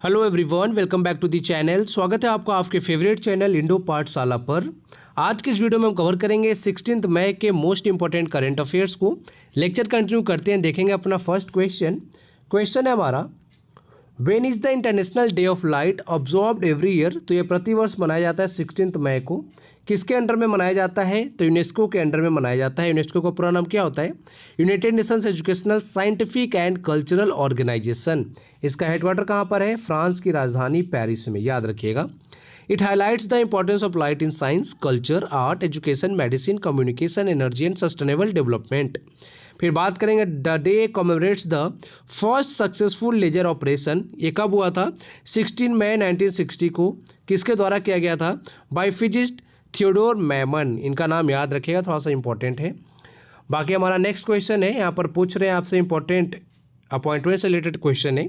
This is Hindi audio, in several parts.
Hello everyone, welcome back to the channel. स्वागत है आपका आपके फेवरेट चैनल इंडो पाठशाला पर। आज के इस वीडियो में हम कवर करेंगे 16 मई के मोस्ट इंपॉर्टेंट करंट अफेयर्स को। लेक्चर कंटिन्यू करते हैं, देखेंगे अपना फर्स्ट क्वेश्चन है हमारा, when is the international day of light observed every year. तो ये प्रतिवर्ष मनाया जाता है 16 मई को। किसके अंडर में मनाया जाता है? तो यूनेस्को के अंडर में मनाया जाता है। यूनेस्को का पूरा नाम क्या होता है? United Nations Educational Scientific and Cultural Organization. इसका हेडक्वार्टर कहाँ पर है? फ्रांस की राजधानी पेरिस में, याद रखिएगा। It highlights the importance of light in science, culture, art, education, medicine, communication, energy and sustainable development. फिर बात करेंगे the day commemorates the first successful laser operation. ये कब हुआ था? 16 मई 1960 को। किसके द्वारा किया गया था? By physicist Theodore Maiman. इनका नाम याद रखिएगा, थोड़ा सा इंपॉर्टेंट है। बाकी हमारा नेक्स्ट क्वेश्चन है, यहाँ पर पूछ रहे हैं आपसे इंपॉर्टेंट अपॉइंटमेंट से रिलेटेड क्वेश्चन है।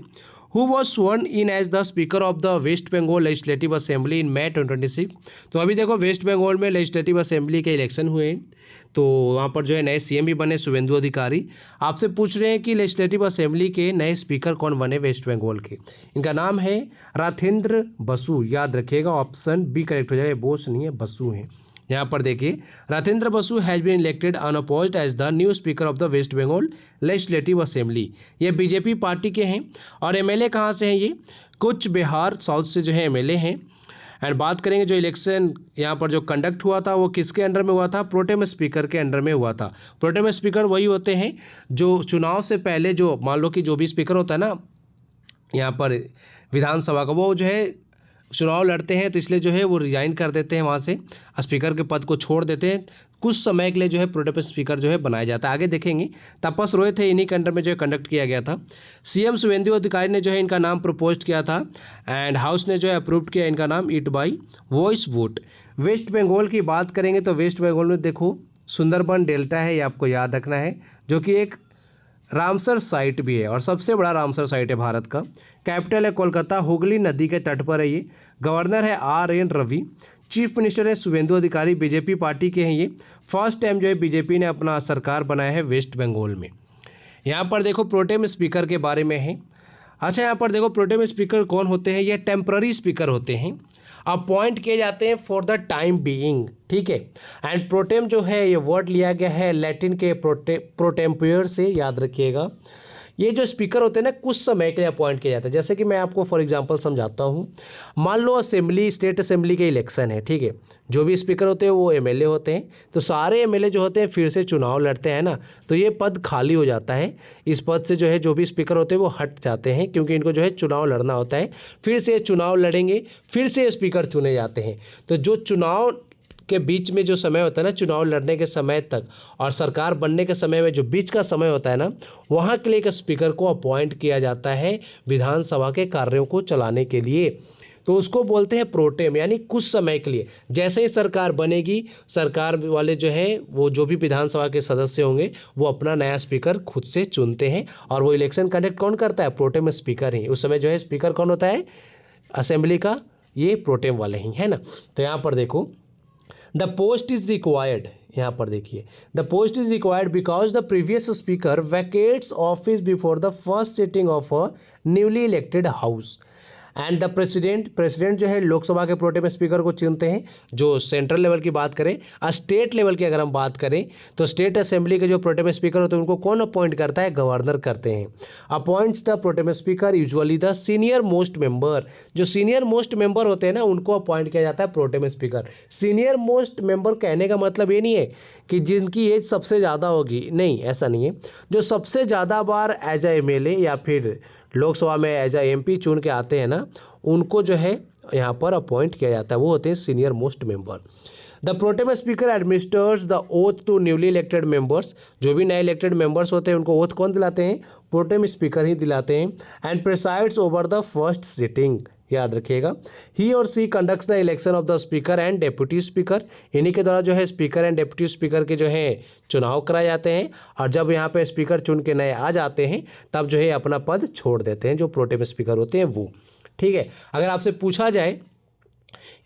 Who was sworn in as the speaker of the West Bengal legislative Assembly in May 2026। तो अभी देखो, वेस्ट बंगाल में लेजिस्लेटिव असेंबली के इलेक्शन हुए हैं, तो वहाँ पर जो है नए सीएम भी बने, शुभेंदु अधिकारी। आपसे पूछ रहे हैं कि लेजिस्लेटिव असेंबली के नए स्पीकर कौन बने वेस्ट बंगाल के। इनका नाम है राजेंद्र बसु, याद रखिएगा। ऑप्शन बी करेक्ट हो जाएगा, बोस नहीं है, बसु है। यहाँ पर देखिए, Rajendra Basu has been elected unopposed as the new speaker of the West Bengal legislative assembly. ये बीजेपी पार्टी के हैं और एमएलए कहाँ से हैं? ये कुछ बिहार साउथ से जो है एमएलए हैं। एंड बात करेंगे जो इलेक्शन यहाँ पर जो कंडक्ट हुआ था वो किसके अंडर में हुआ था? प्रोटेम स्पीकर के अंडर में हुआ था। प्रोटेम स्पीकर वही होते हैं जो चुनाव से पहले, जो मान लो कि जो भी स्पीकर होता है ना यहाँ पर विधानसभा का, वो जो है चुनाव लड़ते हैं, तो इसलिए जो है वो रिजाइन कर देते हैं वहाँ से, स्पीकर के पद को छोड़ देते हैं। कुछ समय के लिए जो है प्रोटेम स्पीकर जो है बनाया जाता है। आगे देखेंगे। तपस रोय थे, इन्हीं के अंडर में जो है कंडक्ट किया गया था। सीएम शुभेंदु अधिकारी ने जो है इनका नाम प्रपोज किया था एंड हाउस ने जो है अप्रूव किया इनका नाम it by voice vote. West Bengal की बात करेंगे तो वेस्ट बंगाल में देखो सुंदरबन डेल्टा है, ये आपको याद रखना है, जो कि एक रामसर साइट भी है और सबसे बड़ा रामसर साइट है भारत का। कैपिटल है कोलकाता, हुगली नदी के तट पर है ये। गवर्नर है RN रवि। चीफ मिनिस्टर है शुभेंदु अधिकारी, बीजेपी पार्टी के हैं ये। फर्स्ट टाइम जो है बीजेपी ने अपना सरकार बनाया है वेस्ट बंगाल में। यहाँ पर देखो प्रोटेम स्पीकर के बारे में है। अच्छा, यहाँ पर देखो प्रोटेम स्पीकर कौन होते हैं? ये टेम्पररी स्पीकर होते हैं, अपॉइंट किए जाते हैं फॉर द टाइम बीइंग, ठीक है। एंड प्रोटेम जो है ये वर्ड लिया गया है लैटिन के प्रोटेम्पियर से, याद रखिएगा। ये जो स्पीकर होते हैं ना, कुछ समय के लिए अपॉइंट किया जाता है। जैसे कि मैं आपको फॉर एग्जांपल समझाता हूँ। मान लो असेंबली, स्टेट असेंबली के इलेक्शन है, ठीक है। जो भी स्पीकर होते हैं वो एमएलए होते हैं, तो सारे एमएलए जो होते हैं फिर से चुनाव लड़ते हैं ना, तो ये पद खाली हो जाता है। इस पद से जो है जो भी स्पीकर होते हैं वो हट जाते हैं, क्योंकि इनको जो है चुनाव लड़ना होता है। फिर से चुनाव लड़ेंगे, फिर से स्पीकर चुने जाते हैं। तो जो चुनाव के बीच में जो समय होता है ना, चुनाव लड़ने के समय तक और सरकार बनने के समय में जो बीच का समय होता है ना, वहाँ के लिए एक स्पीकर को अपॉइंट किया जाता है विधानसभा के कार्यों को चलाने के लिए। तो उसको बोलते हैं प्रोटेम, यानी कुछ समय के लिए। जैसे ही सरकार बनेगी, सरकार वाले जो है वो जो भी विधानसभा के सदस्य होंगे वो अपना नया स्पीकर खुद से चुनते हैं और वो इलेक्शन कंडक्ट कौन करता है? प्रोटेम स्पीकर ही। उस समय जो है स्पीकर कौन होता है असेंबली का? ये प्रोटेम वाले ही, है ना। तो यहाँ पर देखो, द पोस्ट इज रिक्वायर्ड, यहाँ पर देखिए, the post is required because the previous speaker vacates office before the first sitting of a newly elected house and the president जो है लोकसभा के प्रोटेम स्पीकर को चुनते हैं। जो सेंट्रल लेवल की बात करें, स्टेट लेवल की अगर हम बात करें तो स्टेट असेंबली के जो प्रोटेम स्पीकर होते हैं उनको कौन अपॉइंट करता है? गवर्नर करते हैं। Appoints the pro tem speaker usually the senior most member. जो सीनियर मोस्ट मेंबर होते हैं ना, उनको अपॉइंट किया जाता है pro tem speaker. Senior most member कहने का मतलब ये नहीं है कि जिनकी एज सबसे ज़्यादा होगी, नहीं, ऐसा नहीं है। जो सबसे ज़्यादा बार एज ए एमएलए या फिर लोकसभा में एज ए MP चुन के आते हैं ना, उनको जो है यहाँ पर अपॉइंट किया जाता है, वो होते हैं senior most member. The pro tem speaker administers the oath to newly elected members. जो भी नए इलेक्टेड मेंबर्स होते हैं उनको ओथ कौन दिलाते हैं? प्रोटेम स्पीकर ही दिलाते हैं। And presides over the first sitting, याद रखिएगा। He or she conducts the election of the speaker and deputy speaker. इन्हीं के द्वारा जो है स्पीकर एंड डेप्यूटी स्पीकर के जो है चुनाव कराए जाते हैं। और जब यहाँ पे स्पीकर चुन के नए आ जाते हैं तब जो है अपना पद छोड़ देते हैं, जो प्रोटेम स्पीकर होते हैं वो, ठीक है। अगर आपसे पूछा जाए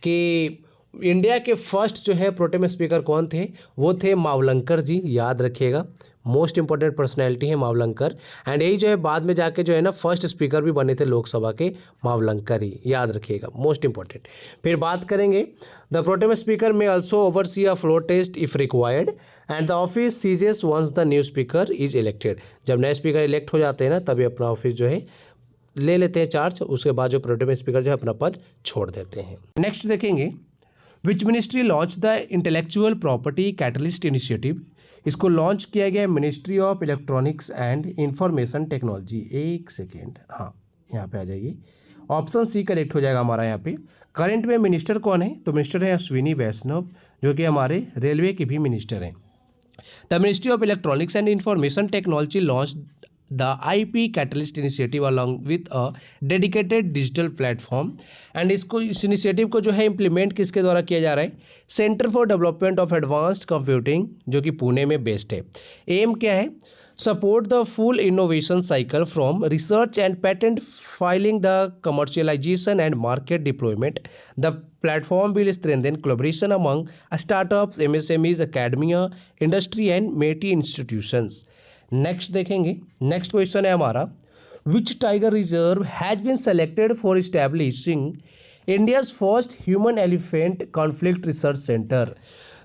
कि इंडिया के फर्स्ट जो है प्रोटेम स्पीकर कौन थे, वो थे मावलंकर जी, याद रखिएगा। मोस्ट इंपॉर्टेंट पर्सनैलिटी है मावलंकर, एंड यही जो है बाद में जाके जो है ना फर्स्ट स्पीकर भी बने थे लोकसभा के, मावलंकर ही, याद रखिएगा, मोस्ट इंपॉर्टेंट। फिर बात करेंगे the pro tem speaker may also oversee a floor test if required and the office ceases once the new speaker is elected. जब नए स्पीकर इलेक्ट हो जाते हैं ना तभी अपना ऑफिस जो है ले लेते हैं चार्ज, उसके बाद जो प्रोटेम स्पीकर जो है अपना पद छोड़ देते हैं। नेक्स्ट देखेंगे which ministry launch the intellectual property catalyst initiative. इसको लॉन्च किया गया ministry of electronics and information technology. एक सेकेंड, हाँ यहाँ पे आ जाइए, ऑप्शन सी करेक्ट हो जाएगा हमारा। यहाँ पे करंट में मिनिस्टर कौन है, तो मिनिस्टर है अश्विनी वैष्णव, जो कि हमारे रेलवे के भी मिनिस्टर हैं। The ministry of electronics and information technology launch the IP Catalyst Initiative along with a dedicated digital platform, and इस इनिशिएटिव को जो है इम्प्लीमेंट किसके द्वारा किया जा रहा है, centre for development of advanced computing, जो कि पुणे में बेस्ड है। एम क्या है, support the full innovation cycle from research and patent filing the commercialisation and market deployment. The platform will strengthen collaboration among startups, MSMEs, academia, industry and MeitY institutions. Next देखेंगे, नेक्स्ट क्वेश्चन है हमारा, which tiger reserve has been selected for establishing India's first human elephant conflict research centre.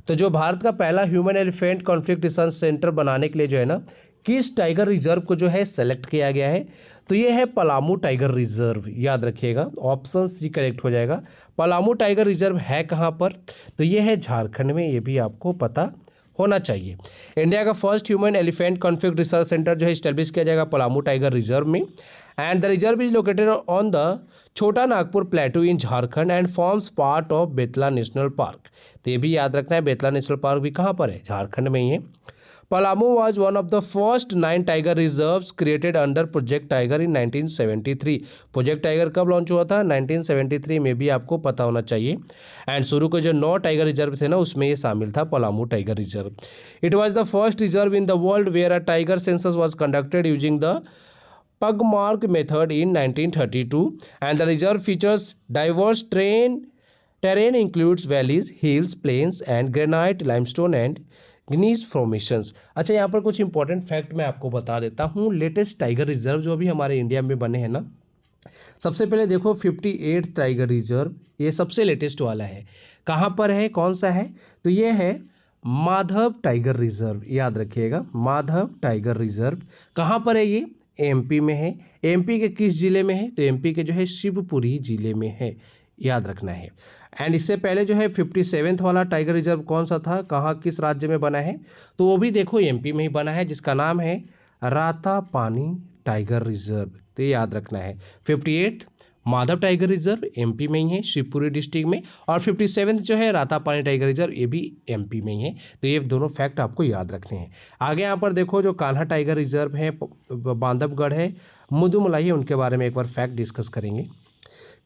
तो जो भारत का पहला human elephant conflict research centre बनाने के लिए जो है ना किस टाइगर रिजर्व को जो है सेलेक्ट किया गया है, तो ये है पलामू टाइगर रिजर्व, याद रखिएगा, ऑप्शन सी करेक्ट हो जाएगा। पलामू टाइगर रिजर्व है कहाँ पर, तो ये है झारखंड में, ये भी आपको पता होना चाहिए। इंडिया का first human elephant conflict research centre जो है इस्टेब्लिश किया जाएगा पलामू टाइगर रिजर्व में, and the reserve is located on the Chota Nagpur plateau in Jharkhand and forms part of Betla national park. तो ये भी याद रखना है, बेतला नेशनल पार्क भी कहाँ पर है, झारखंड में ही है। Palamu was one of the first 9 tiger reserves created under project tiger in 1973। Project tiger कब लॉन्च हुआ था, 1973 में, भी आपको पता होना चाहिए। एंड शुरू के जो 9 टाइगर रिजर्व थे ना उसमें ये शामिल था Palamu tiger reserve. It was the first reserve in the world where a tiger census was conducted using the pugmark method in 1932 and the reserve features diverse terrain includes valleys, hills, plains and granite, limestone and gneiss formations. अच्छा, यहाँ पर कुछ इंपॉर्टेंट फैक्ट मैं आपको बता देता हूँ। लेटेस्ट टाइगर रिजर्व जो अभी हमारे इंडिया में बने हैं ना, सबसे पहले देखो 58 टाइगर रिजर्व, ये सबसे लेटेस्ट वाला है। कहाँ पर है, कौन सा है, तो ये है माधव टाइगर रिजर्व, याद रखिएगा, माधव टाइगर रिजर्व। कहाँ पर है ये, MP में है। MP के किस जिले में है, तो MP के जो है शिवपुरी जिले में है, याद रखना है। एंड इससे पहले जो है 57th वाला टाइगर रिजर्व कौन सा था, कहाँ किस राज्य में बना है, तो वो भी देखो MP में ही बना है, जिसका नाम है रातापानी टाइगर रिजर्व। तो ये याद रखना है, 58 माधव टाइगर रिजर्व MP में ही है, शिवपुरी डिस्ट्रिक्ट में, और 57th जो है रातापानी टाइगर रिजर्व, ये भी MP में ही है। तो ये दोनों फैक्ट आपको याद रखने हैं। आगे यहाँ पर देखो जो कान्हा टाइगर रिजर्व है, बांधवगढ़ है, मुदुमलाई है, उनके बारे में एक बार फैक्ट डिस्कस करेंगे।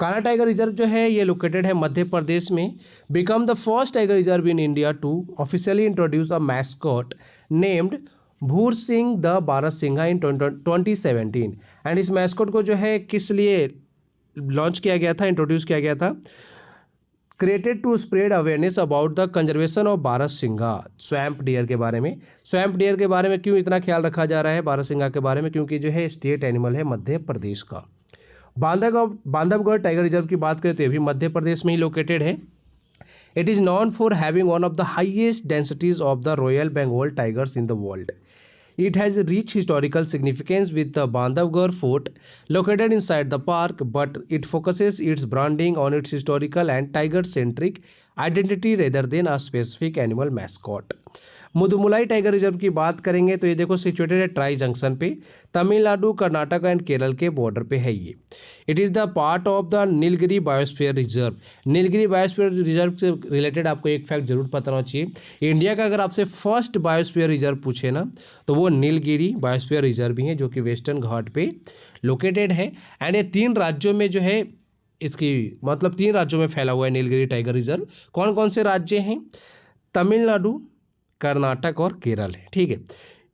कान्हा टाइगर रिजर्व जो है ये लोकेटेड है मध्य प्रदेश में। Become the first tiger reserve in India to officially introduce a mascot named Bhoor Singh the barasingha in 2017। And इस मैस्कॉट को जो है किस लिए लॉन्च किया गया था, इंट्रोड्यूस किया गया था, created to spread awareness about the conservation of barasingha, swamp deer के बारे में। स्वैम्प डियर के बारे में क्यों इतना ख्याल रखा जा रहा है बारहसिंघा के बारे में, क्योंकि जो है स्टेट एनिमल है मध्य प्रदेश का। बांधवगढ़ टाइगर रिजर्व की बात करें तो ये भी मध्य प्रदेश में ही लोकेटेड है। It is known for having one of the highest densities of the royal Bengal tigers in the world. It has rich historical significance with the Bandhavgarh Fort located inside the park, but it focuses its branding on its historical and tiger-centric identity rather than a specific animal mascot. Mudumalai tiger reserve की बात करेंगे तो ये देखो सिचुएटेड है ट्राई जंक्शन पे, तमिलनाडु, कर्नाटक एंड केरल के बॉर्डर पे है ये। It is the part of the Nilgiri biosphere reserve. Nilgiri biosphere reserve से रिलेटेड आपको एक फैक्ट जरूर पता होना चाहिए। इंडिया का अगर आपसे फर्स्ट बायोस्फीयर रिजर्व पूछे ना तो वो नीलगिरी बायोस्फीयर रिजर्व ही है, जो कि वेस्टर्न घाट पे लोकेटेड है। एंड ये 3 राज्यों में जो है इसकी मतलब 3 राज्यों में फैला हुआ है नीलगिरी टाइगर रिजर्व। कौन कौन से राज्य हैं, तमिलनाडु, कर्नाटक और केरल है, ठीक है।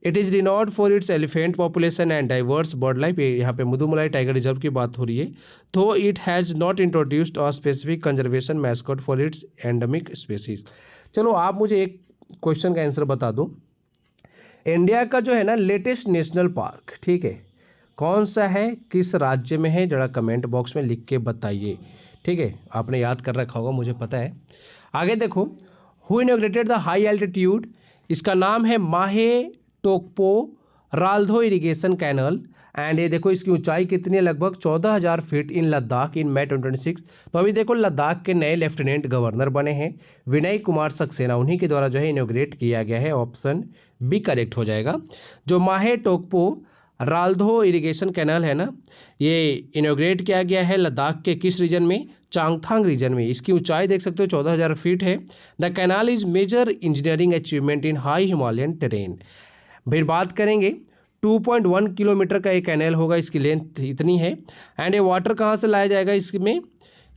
It is renowned for its elephant population and diverse bird life. यहाँ पे मुदुमलाई टाइगर रिजर्व की बात हो रही है। तो it has not introduced a specific conservation mascot for its endemic species. चलो आप मुझे एक क्वेश्चन का आंसर बता दो। इंडिया का जो है ना लेटेस्ट नेशनल पार्क, ठीक है, कौन सा है, किस राज्य में है, जरा कमेंट बॉक्स में लिख के बताइए। ठीक है, आपने याद कर रखा होगा, मुझे पता है। आगे देखो, who inaugurated the high altitude, इसका नाम है माहे टोकपो राल्धो इरिगेशन कैनल। एंड ये देखो इसकी ऊंचाई कितनी है, लगभग 14,000 feet in Ladakh in May 2026। तो अभी देखो लद्दाख के नए लेफ्टिनेंट गवर्नर बने हैं विनय कुमार सक्सेना, उन्हीं के द्वारा जो है इनॉग्रेट किया गया है। ऑप्शन बी करेक्ट हो जाएगा। जो माहे टोकपो राल्धो इरिगेशन कैनल है ना, ये इनॉग्रेट किया गया है लद्दाख के किस रीजन में, चांगथांग रीजन में। इसकी ऊंचाई देख सकते हो 14,000 फीट है। The canal is major engineering achievement in high Himalayan terrain. फिर बात करेंगे 2.1 किलोमीटर का एक कैनाल होगा, इसकी लेंथ इतनी है। एंड ये वाटर कहाँ से लाया जाएगा, इसमें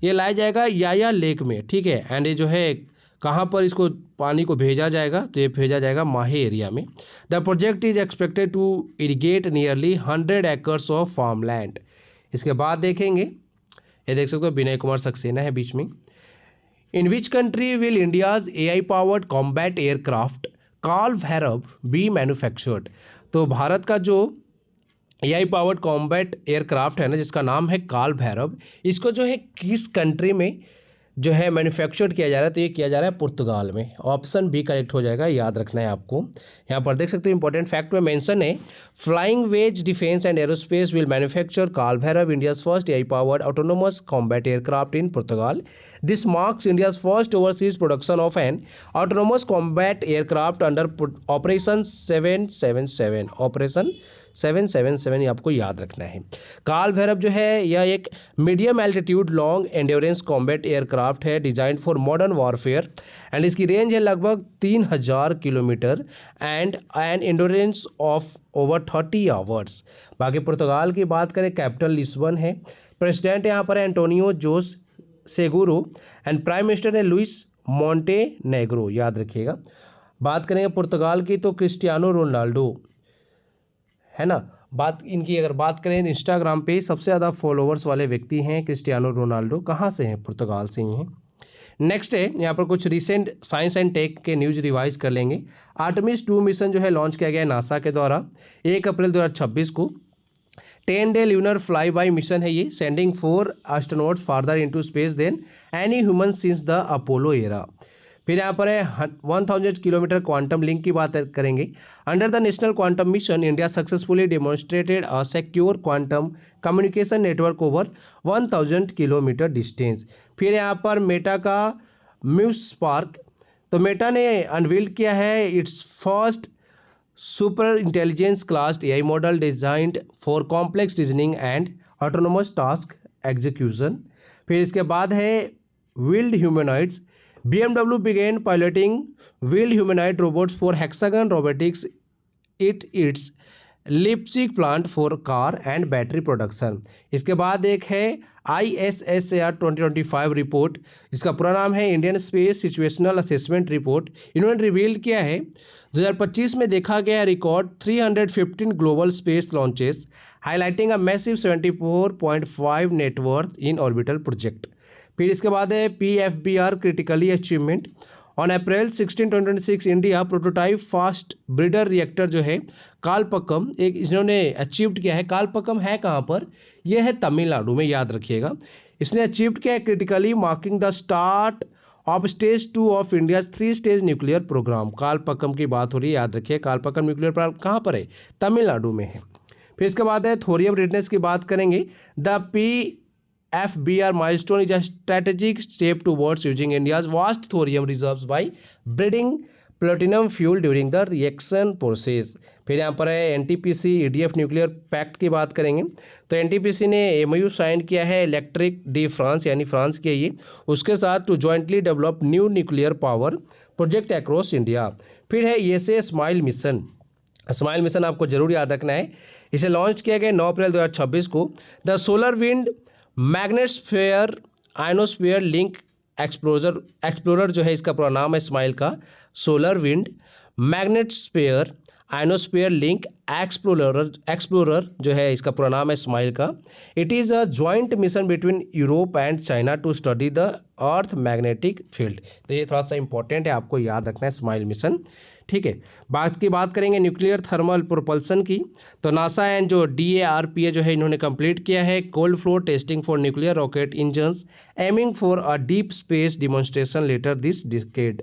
ये लाया जाएगा याया लेक में, ठीक है। एंड ये जो है कहाँ पर इसको पानी को भेजा जाएगा, तो ये भेजा जाएगा माहे एरिया में। The project is expected to irrigate nearly 100 acres of farm land. इसके बाद देखेंगे, ये देख सकते हो विनय कुमार सक्सेना है बीच में। In which country will India's AI powered combat aircraft Kaal Bhairav be manufactured. तो भारत का जो AI पावर्ड कॉम्बैट एयरक्राफ्ट है ना, जिसका नाम है काल भैरव, इसको जो है किस कंट्री में जो है मैन्युफैक्चर्ड किया जा रहा है, तो ये किया जा रहा है पुर्तगाल में। ऑप्शन बी करेक्ट हो जाएगा, याद रखना है आपको। यहाँ पर देख सकते हो इंपॉर्टेंट फैक्ट में मेंशन है, Flying Wedge Defence and Aerospace will manufacture Kaal Bhairav India's first AI powered autonomous combat aircraft in Portugal. This marks India's first overseas production of an autonomous combat aircraft under operation 777। Operation 777 ये आपको याद रखना है। काल भैरव जो है यह एक medium altitude long endurance combat aircraft है designed for modern warfare. And इसकी रेंज है लगभग 3,000 kilometre and an endurance of over 30 hours. बाकी पुर्तगाल की बात करें, कैपिटल लिस्बन है। प्रेसिडेंट यहाँ पर है Antonio Jose Seguro and prime minister है लुइस मोंटेनेग्रो, याद रखिएगा। बात करेंगे पुर्तगाल की तो क्रिस्टियानो रोनाल्डो है ना, बात इनकी अगर बात करें इंस्टाग्राम पे सबसे ज़्यादा फॉलोअर्स वाले व्यक्ति हैं क्रिस्टियानो रोनाल्डो। कहाँ से हैं, पुर्तगाल से ही हैं। नेक्स्ट है यहाँ पर कुछ रिसेंट साइंस एंड टेक के न्यूज़ रिवाइज कर लेंगे। आर्टेमिस 2 मिशन जो है लॉन्च किया गया है नासा के द्वारा 1 अप्रैल 2026 को। 10 day lunar fly by mission है ये, sending 4 astronauts farther into space than any human since the Apollo era. फिर यहाँ पर है 1000 किलोमीटर क्वांटम लिंक की बात करेंगे। Under the national quantum mission India successfully demonstrated a secure quantum communication network over 1000 kilometre distance. फिर यहाँ पर मेटा का म्यूस्पार्क, तो मेटा ने अनवील किया है it's first super intelligence class AI model designed for complex reasoning and autonomous task execution. फिर इसके बाद है wheeled humanoids. BMW began piloting wheeled humanoid robots for Hexagon Robotics at its Leipzig plant for car and battery production। इसके बाद एक है ISSAR 2025 रिपोर्ट, इसका पूरा नाम है Indian space situational assessment report. इन्होंने रिवील किया है 2025 में देखा गया record 315 global space launches highlighting a massive 74.5 net worth in orbital project. फिर इसके बाद है PFBR critically achievement. On April 16, 2026 India prototype fast breeder reactor जो है कालपक्कम एक इन्होंने अचीव्ड किया है। कालपक्कम है कहाँ पर, यह है तमिलनाडु में, याद रखिएगा। इसने अचीव्ड किया है critically marking the start of stage 2 of India 3 stage nuclear programme. Kalpakkam की बात हो रही है, याद रखिए। कालपक्कम न्यूक्लियर प्रोग्राम कहाँ पर है, तमिलनाडु में है। फिर इसके बाद है थोरियम रेडनेस की बात करेंगे। The PFBR milestone is a strategic step towards using India's vast thorium reserves by breeding platinum fuel during the reaction process। फिर यहाँ पर है NTPC EDF न्यूक्लियर पैक्ट की बात करेंगे। तो NTPC ने MOU साइन किया है इलेक्ट्रिक डी फ्रांस, यानी फ्रांस के ये, उसके साथ to jointly develop new nuclear power project across India. फिर है ESA SMILE mission. SMILE mission आपको जरूर याद रखना है। इसे लॉन्च किया गया 9 अप्रैल 2026 को। The solar wind magnetosphere ionosphere link explorer जो है, इसका पूरा नाम है स्माइल का, solar wind magnetosphere ionosphere link explorer जो है, इसका पूरा नाम है स्माइल का। It is a joint mission between Europe and China to study the earth magnetic field. तो ये थोड़ा सा इंपॉर्टेंट है, आपको याद रखना है स्माइल मिशन। ठीक है। बात करेंगे न्यूक्लियर थर्मल प्रोपल्सन की, तो नासा एंड जो DARPA जो है इन्होंने कंप्लीट किया है cold flow testing for nuclear rocket engines aiming for a deep space demonstration later this decade.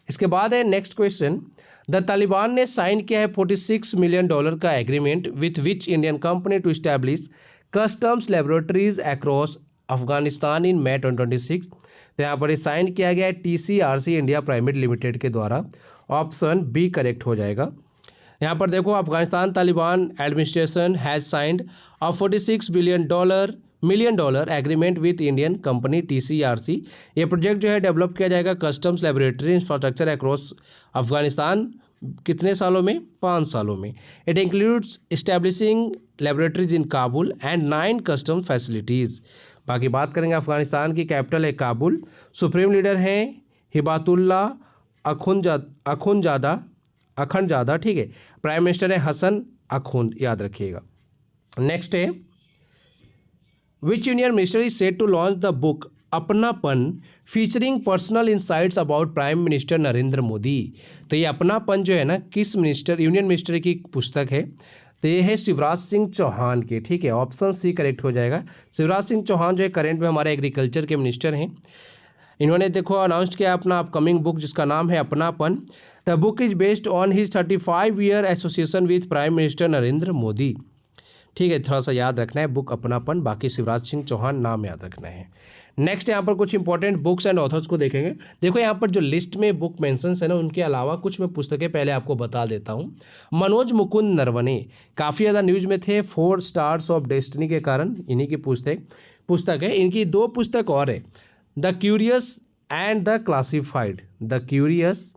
इसके बाद है नेक्स्ट क्वेश्चन, द तालिबान ने साइन किया है $46 मिलियन का agreement with which Indian company to establish customs laboratories across Afghanistan in May 2026। तो यहाँ पर साइन किया गया है TCRC इंडिया प्राइवेट लिमिटेड के द्वारा। ऑप्शन बी करेक्ट हो जाएगा। यहाँ पर देखो, Afghanistan Taliban administration has signed a $46 million agreement with Indian company TCRC। ये प्रोजेक्ट जो है डेवलप किया जाएगा customs laboratory infrastructure across Afghanistan. कितने सालों में? 5 सालों में। It includes establishing laboratories in Kabul and 9 custom facilities. बाकी बात करेंगे, अफगानिस्तान की कैपिटल है काबुल, सुप्रीम लीडर हैं हिबातुल्ला अखंडजादा, ठीक है। प्राइम मिनिस्टर है हसन अखुंद, याद रखिएगा। नेक्स्ट है, which union minister is set to launch the book Apnapan featuring personal insights about prime minister Narendra Modi. तो ये अपनापन जो है ना, किस मिनिस्टर, यूनियन मिनिस्टर की पुस्तक है, तो ये है शिवराज सिंह चौहान की, ठीक है। ऑप्शन सी करेक्ट हो जाएगा। शिवराज सिंह चौहान जो है करंट में हमारे एग्रीकल्चर के मिनिस्टर हैं। इन्होंने देखो अनाउंस किया अपना अपकमिंग बुक जिसका नाम है अपनापन। The book is based on his 35 year association with prime minister Narendra Modi, ठीक है। थोड़ा सा याद रखना है बुक अपनापन, बाकी शिवराज सिंह चौहान नाम याद रखना है। नेक्स्ट यहाँ पर कुछ इंपॉर्टेंट बुक्स एंड ऑथर्स को देखेंगे। देखो यहाँ पर जो लिस्ट में बुक मेंशंस है ना, उनके अलावा कुछ मैं पुस्तकें पहले आपको बता देता हूँ। मनोज मुकुंद नरवणे काफ़ी ज़्यादा न्यूज़ में थे 4 स्टार्स ऑफ डेस्टिनी के कारण, इन्हीं की पुस्तक है। इनकी 2 पुस्तक और है, the curious and the classified, the curious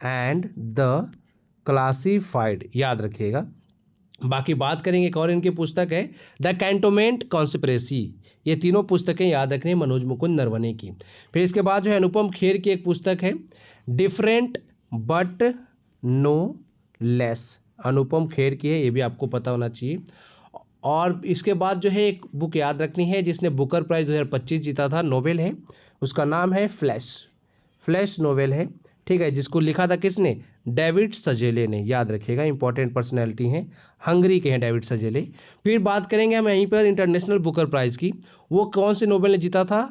and the classified, याद रखिएगा। बाकी बात करेंगे एक और इनकी पुस्तक है द कैंटोनमेंट कॉन्स्पिरेसी। ये तीनों पुस्तकें याद रखनी है मनोज मुकुंद नरवणे की। फिर इसके बाद जो है अनुपम खेर की एक पुस्तक है different but no less, Anupam Kher की है, ये भी आपको पता होना चाहिए। और इसके बाद जो है एक बुक याद रखनी है जिसने बुकर प्राइज़ 2025 जीता था, नोवेल है, उसका नाम है फ्लैश नोवेल है, ठीक है, जिसको लिखा था किसने? डेविड सजेले ने, याद रखिएगा। इंपॉर्टेंट पर्सनैलिटी हैं, हंगरी के हैं डेविड सजेले। फिर बात करेंगे हम यहीं पर इंटरनेशनल बुकर प्राइज़ की। वो कौन से नोवेल ने जीता था?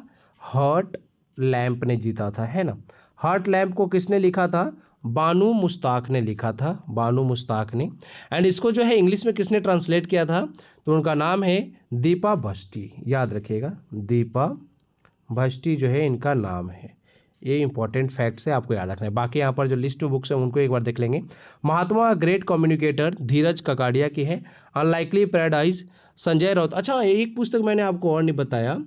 हर्ट लैम्प ने जीता था, है ना। हर्ट लैम्प को किसने लिखा था? बानू मुश्ताक ने लिखा था, बानू मुश्ताक ने। एंड इसको जो है इंग्लिश में किसने ट्रांसलेट किया था? तो उनका नाम है दीपा भस्टी, याद रखिएगा। दीपा भस्टी जो है इनका नाम है। ये इंपॉर्टेंट फैक्ट्स है, आपको याद रखना है। बाकी यहाँ पर जो लिस्ट में बुक्स हैं उनको एक बार देख लेंगे। महात्मा ग्रेट कम्युनिकेटर धीरज ककाडिया की है। Unlikely paradise Sanjay Raut. अच्छा, एक पुस्तक मैंने आपको और नहीं बताया,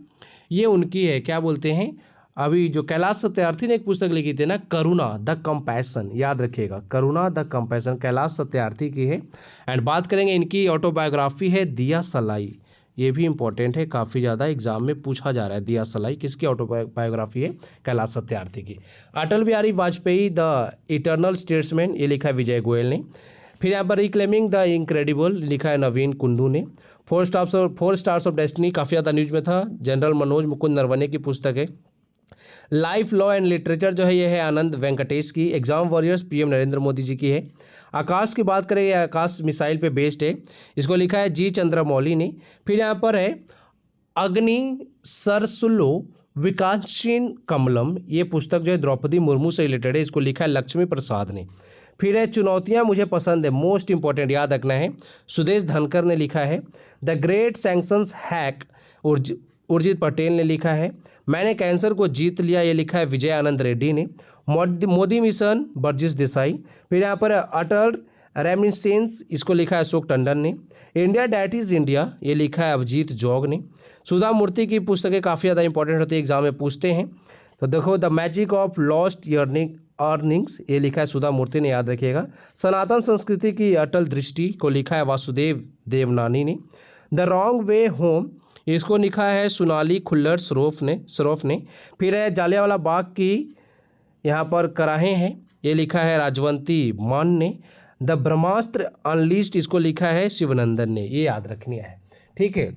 ये उनकी है, क्या बोलते हैं, अभी जो कैलाश सत्यार्थी ने एक पुस्तक लिखी थी ना, करुणा द कंपैशन, याद रखिएगा। करुणा द कंपैशन कैलाश सत्यार्थी की है। एंड बात करेंगे इनकी ऑटोबायोग्राफी है दिया सलाई, ये भी इंपॉर्टेंट है, काफ़ी ज़्यादा एग्जाम में पूछा जा रहा है। दिया सलाई किसकी ऑटोबायोग्राफी है? कैलाश सत्यार्थी की। Atal Bihari Vajpayee the eternal statesman, ये लिखा है विजय गोयल ने। फिर यहाँ पर रिक्लेमिंग द इनक्रेडिबल लिखा है नवीन कुंडू ने। 4 स्टार्स ऑफ डेस्टिनी काफ़ी ज़्यादा न्यूज में था, जनरल मनोज मुकुंद नरवणे की पुस्तक है। लाइफ लॉ एंड लिटरेचर जो है ये है आनंद वेंकटेश की। Exam warriors PM Narendra Modi ji की है। आकाश की बात करें, आकाश मिसाइल पे बेस्ड है, इसको लिखा है G चंद्रमौली ने। फिर यहाँ पर है अग्नि सरसुलो विकासशीन कमलम, ये पुस्तक जो है द्रौपदी मुर्मू से रिलेटेड है, इसको लिखा है लक्ष्मी प्रसाद ने। फिर है चुनौतियाँ मुझे पसंद है, मोस्ट इंपॉर्टेंट, याद रखना है, सुदेश धनकर ने लिखा है। The great sanctions hack Urjit Patel ने लिखा है। मैंने कैंसर को जीत लिया, ये लिखा है विजय आनंद रेड्डी ने। Modi mission Burgess Desai. फिर यहाँ पर अटल रेमिनिसेंस, इसको लिखा है अशोक टंडन ने। इंडिया डैट इज इंडिया, ये लिखा है अभिजीत जोग ने। सुधा मूर्ति की पुस्तकें काफ़ी ज़्यादा इंपॉर्टेंट होती है, एग्जाम में पूछते हैं। तो देखो the magic of lost earnings, ये लिखा है सुधा मूर्ति ने, याद रखिएगा। सनातन संस्कृति की अटल दृष्टि को लिखा है वासुदेव देवनानी ने। द रॉन्ग वे होम, इसको लिखा है सोनाली खुल्लर सरोफ ने। फिर है जालियांवाला बाग की यहाँ पर कराहें हैं, ये लिखा है राजवंती मान ने। द ब्रह्मास्त्र अनलिस्ट, इसको लिखा है शिवनंदन ने, ये याद रखनी है, ठीक है।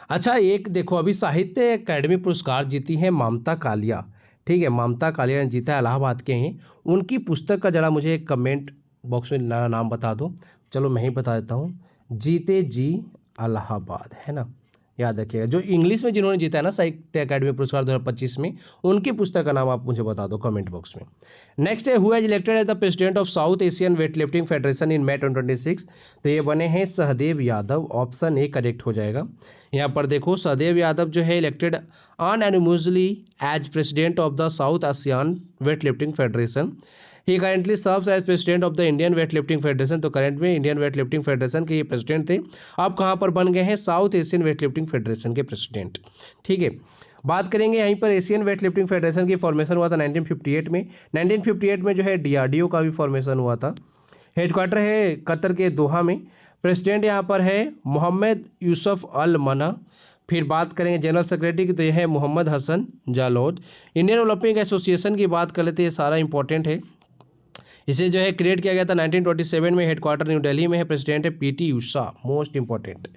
अच्छा, एक देखो अभी साहित्य अकेडमी पुरस्कार जीती है ममता कालिया, ठीक है, ममता कालिया जीता इलाहाबाद के हैं। उनकी पुस्तक का जरा मुझे कमेंट बॉक्स में नाम बता दो। चलो मैं ही बता देता हूँ, जीते जी इलाहाबाद, है ना, याद रखिएगा। जो इंग्लिश में जिन्होंने जीता है ना साहित्य अकादमी पुरस्कार 2025 में, उनकी पुस्तक का नाम आप मुझे बता दो कमेंट बॉक्स में। नेक्स्ट है, who has elected as the president of South Asian weight lifting federation in May 2026। तो ये बने हैं Sahdev Yadav, option A correct हो जाएगा। यहाँ पर देखो, सहदेव यादव जो है elected unanimously as president of the South Asian weight lifting federation. He currently serves as president of the Indian weight lifting federation. तो करंट में इंडियन वेट लिफ्टिंग फेडरेशन के ये प्रेसिडेंट थे, अब कहाँ पर बन गए हैं, south Asian weight lifting federation के प्रेसिडेंट। ठीक है, बात करेंगे यहीं पर एशियन वेट लिफ्टिंग फेडरेशन की फॉर्मेशन हुआ था 1958 में। 1958 में जो है DRDO का भी फॉर्मेशन हुआ था। हेडक्वार्टर है कतर के दोहा में। प्रेसिडेंट यहाँ पर है मोहम्मद यूसुफ अल मना। फिर बात करेंगे जनरल सेक्रेटरी की, तो यह है Mohammed Hassan Jaloud. Indian Olympic Association की बात कर लेते हैं, ये सारा इंपॉर्टेंट है। इसे जो है क्रिएट किया गया था 1927 में। हेडक्वार्टर न्यू दिल्ली में है। प्रेसिडेंट है PT ऊषा, मोस्ट इंपॉर्टेंट।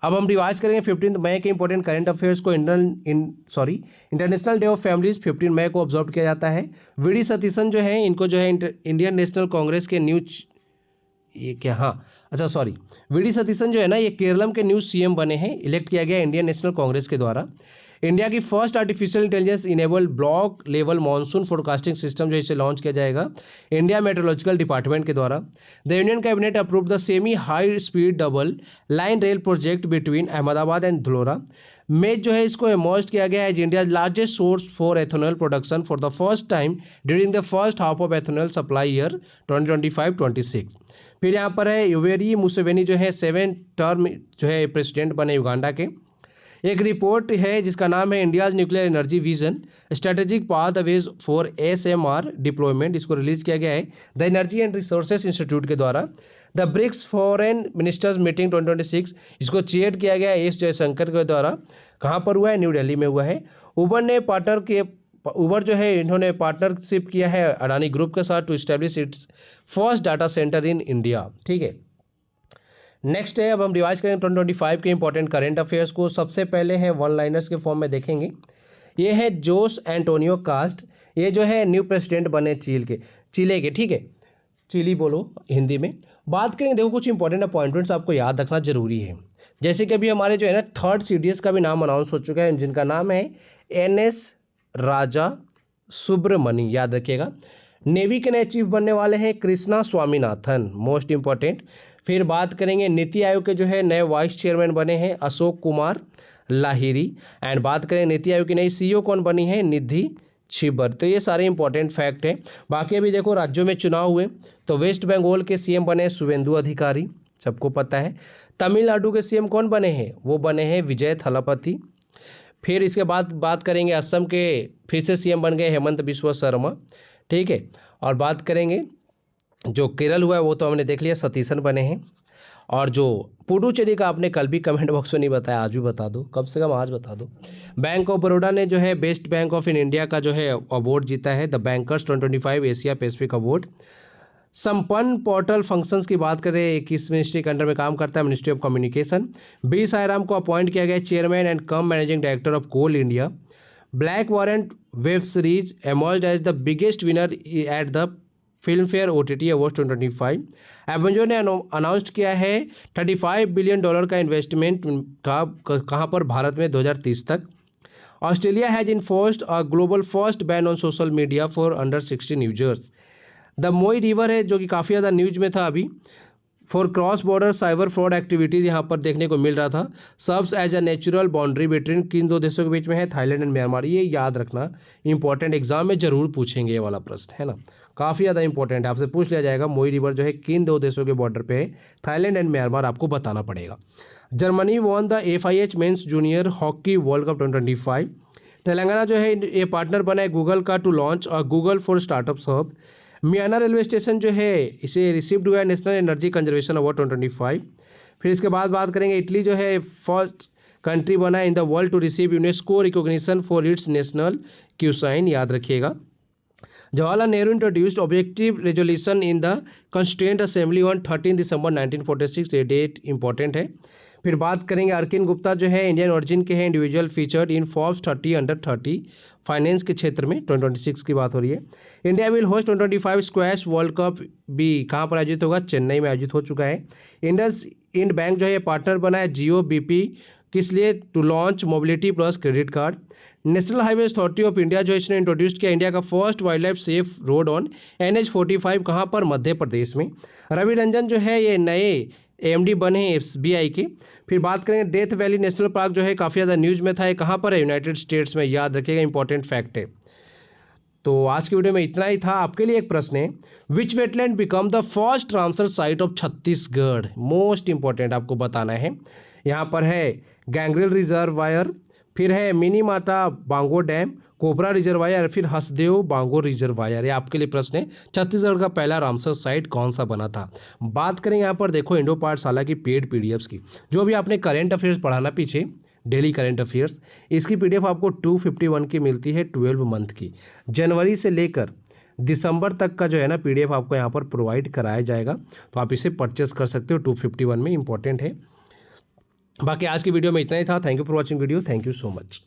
अब हम रिवाइज करेंगे 15 मई के इंपॉर्टेंट करंट अफेयर्स को। इंटरनेशनल डे ऑफ फैमिलीज 15 मई को ऑब्जर्व किया जाता है। VD सतीशन जो है, इनको जो है इंडियन नेशनल कांग्रेस के VD सतीशन जो है ना, ये केरलम के न्यू CM बने हैं, इलेक्ट किया गया इंडियन नेशनल कांग्रेस के द्वारा। इंडिया की first artificial intelligence enable block level monsoon forecasting system जो इसे लॉन्च किया जाएगा इंडिया मेट्रोलॉजिकल डिपार्टमेंट के द्वारा। The union cabinet approve the semi high speed double line rail project between Ahmedabad and Dholera. Maize जो है इसको इमर्ज किया गया है India largest source for ethanol production for the first time during the first half of ethanol supply year 2025-26। फिर यहाँ पर है योवेरी मुसेवेनी जो है 7 टर्म जो है प्रेसिडेंट बने युगांडा के। एक रिपोर्ट है जिसका नाम है India's nuclear energy vision strategic pathways for SMR deployment. इसको रिलीज किया गया है The Energy and Resources Institute के द्वारा। The BRICS foreign ministers meeting 2026, इसको चेयर किया गया है S जयशंकर के द्वारा। कहाँ पर हुआ है, न्यू दिल्ली में हुआ है। उबर जो है इन्होंने पार्टनरशिप किया है अडानी ग्रुप के साथ to establish its first data centre in India. ठीक है, नेक्स्ट है, अब हम रिवाइज करें 2025 के इंपॉर्टेंट करंट अफेयर्स को। सबसे पहले है वन लाइनर्स के फॉर्म में देखेंगे। ये है जोस एंटोनियो कास्ट, ये जो है न्यू प्रेसिडेंट बने चिले के। ठीक है, चिली बोलो हिंदी में। बात करेंगे, देखो कुछ इंपॉर्टेंट अपॉइंटमेंट्स आपको याद रखना जरूरी है। जैसे कि अभी हमारे जो है ना 3rd CDS का भी नाम अनाउंस हो चुका है, जिनका नाम है NS राजा सुब्रमणी, याद रखिएगा। नेवी के नए चीफ बनने वाले हैं कृष्णा स्वामीनाथन, मोस्ट इंपॉर्टेंट। फिर बात करेंगे नीति आयोग के जो है नए वाइस चेयरमैन बने हैं अशोक कुमार लाहिरी। एंड बात करें नीति आयोग की नई CEO कौन बनी है, निधि छिबर। तो ये सारे इंपॉर्टेंट फैक्ट हैं। बाकी अभी देखो राज्यों में चुनाव हुए, तो वेस्ट बंगाल के CM बने शुभेंदु अधिकारी, सबको पता है। तमिलनाडु के CM कौन बने हैं, वो बने हैं विजय थलापति। फिर इसके बाद बात करेंगे असम के फिर से CM बन गए हेमंत बिस्वा शर्मा। ठीक है, और बात करेंगे जो केरल हुआ है वो तो हमने देख लिया, सतीशन बने हैं। और जो पुडुचेरी का आपने कल भी कमेंट बॉक्स में नहीं बताया, आज भी बता दो, कम से कम आज बता दो। बैंक ऑफ बड़ौदा ने जो है best bank of in India का जो है अवार्ड जीता है, the bankers 2025 Asia Pacific award. संपन्न पोर्टल फंक्शंस की बात करें, किस मिनिस्ट्री के अंडर में काम करता है, ministry of communication. B Sairam को अपॉइंट किया गया chairman and cum managing director of Coal India. Black Warrant web series emerged as the biggest winner at the Filmfare OTT award 2025। एवेंजर ने अनाउंस किया है $35 बिलियन का इन्वेस्टमेंट का कहाँ पर, भारत में 2030 तक। Australia has enforced a global first ban on social media for under 16 users. The Moei river है जो कि काफ़ी ज़्यादा न्यूज में था अभी, for cross border cyber fraud activities यहाँ पर देखने को मिल रहा था। Serves as a natural boundary between, किन 2 देशों के बीच में है, थाईलैंड एंड म्यांमार। ये याद रखना इंपॉर्टेंट, एग्जाम में जरूर पूछेंगे ये वाला प्रश्न, है ना, काफ़ी ज़्यादा इंपॉर्टेंट है, आपसे पूछ लिया जाएगा। मोई रिवर जो है किन 2 देशों के बॉर्डर पे है, थाईलैंड एंड म्यांमार, आपको बताना पड़ेगा। Germany won the FIH men's junior hockey world cup 2025। Telangana जो है ये पार्टनर बना है गूगल का टू लॉन्च और Google for startups hub. Miyana railway station जो है इसे रिसीव्ड हुआ है नेशनल एनर्जी कंजर्वेशन अवार्ड 2025। फिर इसके बाद बात करेंगे इटली जो है फर्स्ट कंट्री बना है in the world to receive UNESCO recognition for its national cuisine, याद रखिएगा। Jawaharlal Nehru introduced objective resolution in the constituent assembly on 13 December 1946, ये डेट इंपॉर्टेंट है। फिर बात करेंगे अर्किन गुप्ता जो है इंडियन ओरिजिन के हैं, individual featured in Forbes 30 under 30 finance के क्षेत्र में। 2026 की बात हो रही है। India will host 2025 squash world cup भी कहाँ पर आयोजित होगा? चेन्नई में आयोजित हो चुका है। इंडसइंड बैंक जो है पार्टनर बना है जियो बीपी, किस लिए? To launch mobility plus credit card. National Highway Authority of India जो इसने इंट्रोड्यूस किया इंडिया का first wildlife safe road on NH45 कहाँ पर? मध्य प्रदेश में। रवि रंजन जो है ये नए AMD बने हैं SBI के। फिर बात करेंगे डेथ वैली नेशनल पार्क जो है काफ़ी ज़्यादा न्यूज़ में था, ये कहाँ पर है? यूनाइटेड स्टेट्स में, याद रखिएगा, इंपॉर्टेंट फैक्ट है। तो आज की वीडियो में इतना ही था। आपके लिए एक प्रश्न है, which wetland become the first Ramsar site of Chhattisgarh? Most important आपको बताना है। यहाँ पर है गैंग्रिल रिजर्वायर, फिर है मिनी माता बांगो डैम, कोबरा रिजर्वायर, फिर हसदेव बांगो रिजर्वायर। ये आपके लिए प्रश्न है, छत्तीसगढ़ का पहला रामसर साइट कौन सा बना था? बात करें यहाँ पर देखो इंडो पाठशाला की पेड PDFs की, जो भी आपने करंट अफेयर्स पढ़ाना पीछे, डेली करंट अफेयर्स, इसकी PDF आपको 251 की मिलती है 12 मंथ की। जनवरी से लेकर दिसंबर तक का जो है ना PDF आपको यहाँ पर प्रोवाइड कराया जाएगा, तो आप इसे परचेस कर सकते हो। 251 में इंपॉर्टेंट है। बाकी आज की वीडियो में इतना ही था। Thank you for watching video. Thank you so much.